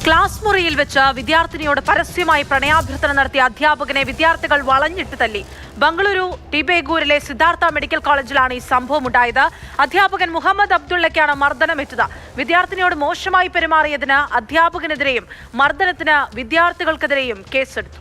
Class മുറിയിൽ വെച്ച് വിദ്യാർത്ഥിനിയോട് പരസ്യമായി പ്രണയാഭ്യർത്ഥന നടത്തിയ അധ്യാപകനെ വിദ്യാർത്ഥികൾ വളഞ്ഞിട്ട് തല്ലി. ബംഗളൂരു ടിബേഗൂരിലെ സിദ്ധാർത്ഥ മെഡിക്കൽ കോളേജിലാണ് ഈ സംഭവം ഉണ്ടായത്. അധ്യാപകൻ മുഹമ്മദ് അബ്ദുള്ളയ്ക്കാണ് മർദ്ദനമേറ്റത്. വിദ്യാർത്ഥിനിയോട് മോശമായി പെരുമാറിയതിന് അധ്യാപകനെതിരെയും മർദ്ദനത്തിന് വിദ്യാർത്ഥികൾക്കെതിരെയും കേസെടുത്തു.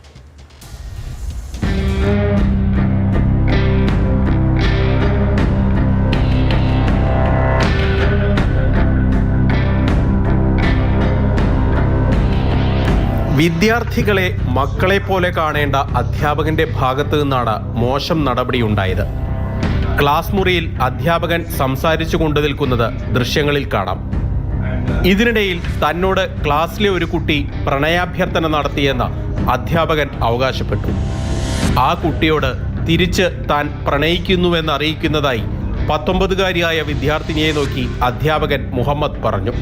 വിദ്യാർത്ഥികളെ മക്കളെ പോലെ കാണേണ്ട അധ്യാപകന്റെ ഭാഗത്തു നിന്നാണ് മോശം നടപടിയുണ്ടായത്. ക്ലാസ് മുറിയിൽ അധ്യാപകൻ സംസാരിച്ചു കൊണ്ടു നിൽക്കുന്നത് ദൃശ്യങ്ങളിൽ കാണാം. ഇതിനിടയിൽ തന്നോട് ക്ലാസ്സിലെ ഒരു കുട്ടി പ്രണയാഭ്യർത്ഥന നടത്തിയെന്ന് അധ്യാപകൻ അവകാശപ്പെട്ടു. ആ കുട്ടിയോട് തിരിച്ച് താൻ പ്രണയിക്കുന്നുവെന്ന് അറിയിക്കുന്നതായി 19-കാരിയായ വിദ്യാർത്ഥിനിയെ നോക്കി അധ്യാപകൻ മുഹമ്മദ് പറഞ്ഞു.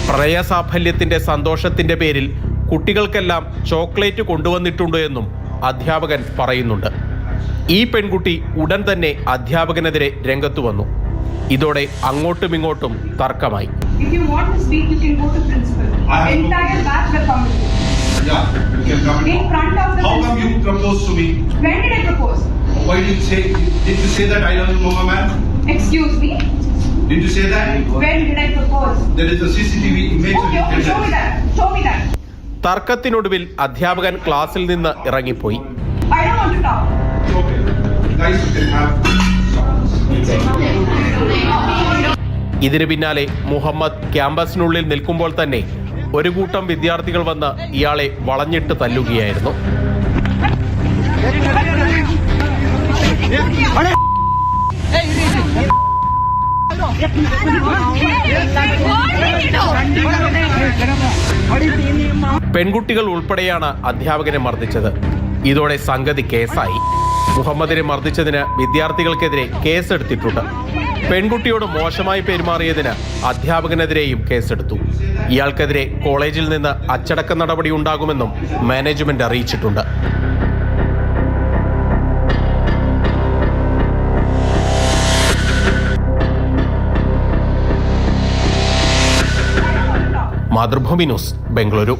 പ്രണയസാഫല്യത്തിന്റെ സന്തോഷത്തിന്റെ പേരിൽ കുട്ടികൾക്കെല്ലാം ചോക്ലേറ്റ് കൊണ്ടുവന്നിട്ടുണ്ട് എന്നും അധ്യാപകൻ പറയുന്നുണ്ട്. ഈ പെൺകുട്ടി ഉടൻ തന്നെ അധ്യാപകനെതിരെ രംഗത്തു വന്നു. ഇതോടെ അങ്ങോട്ടും ഇങ്ങോട്ടും തർക്കമായി. Why did you say that I don't know a man? Excuse me? Did you say that? When did I propose? There is a CCTV image. Okay, show me that. Show me that. തർക്കത്തിനൊടുവിൽ അധ്യാപകൻ ക്ലാസ്സിൽ നിന്ന് ഇറങ്ങിപ്പോയി. I don't want to talk. Okay. Guys, you can have. ഇതിന് പിന്നാലെ മുഹമ്മദ് ക്യാമ്പസിനുള്ളിൽ നിൽക്കുമ്പോൾ തന്നെ ഒരു കൂട്ടം വിദ്യാർത്ഥികൾ വന്ന് ഇയാളെ വളഞ്ഞിട്ട് തല്ലുകയായിരുന്നു. പെൺകുട്ടികൾ ഉൾപ്പെടെയാണ് അധ്യാപകനെ മർദ്ദിച്ചത്. ഇതോടെ സംഗതി കേസായി. മുഹമ്മദിനെ മർദ്ദിച്ചതിന് വിദ്യാർത്ഥികൾക്കെതിരെ കേസെടുത്തിട്ടുണ്ട്. പെൺകുട്ടിയോട് മോശമായി പെരുമാറിയതിന് അധ്യാപകനെതിരെയും കേസെടുത്തു. ഇയാൾക്കെതിരെ കോളേജിൽ നിന്ന് അച്ചടക്ക നടപടി ഉണ്ടാകുമെന്നും മാനേജ്മെന്റ് അറിയിച്ചിട്ടുണ്ട്. മാതൃഭൂമി ന്യൂസ്, ബംഗളൂരു.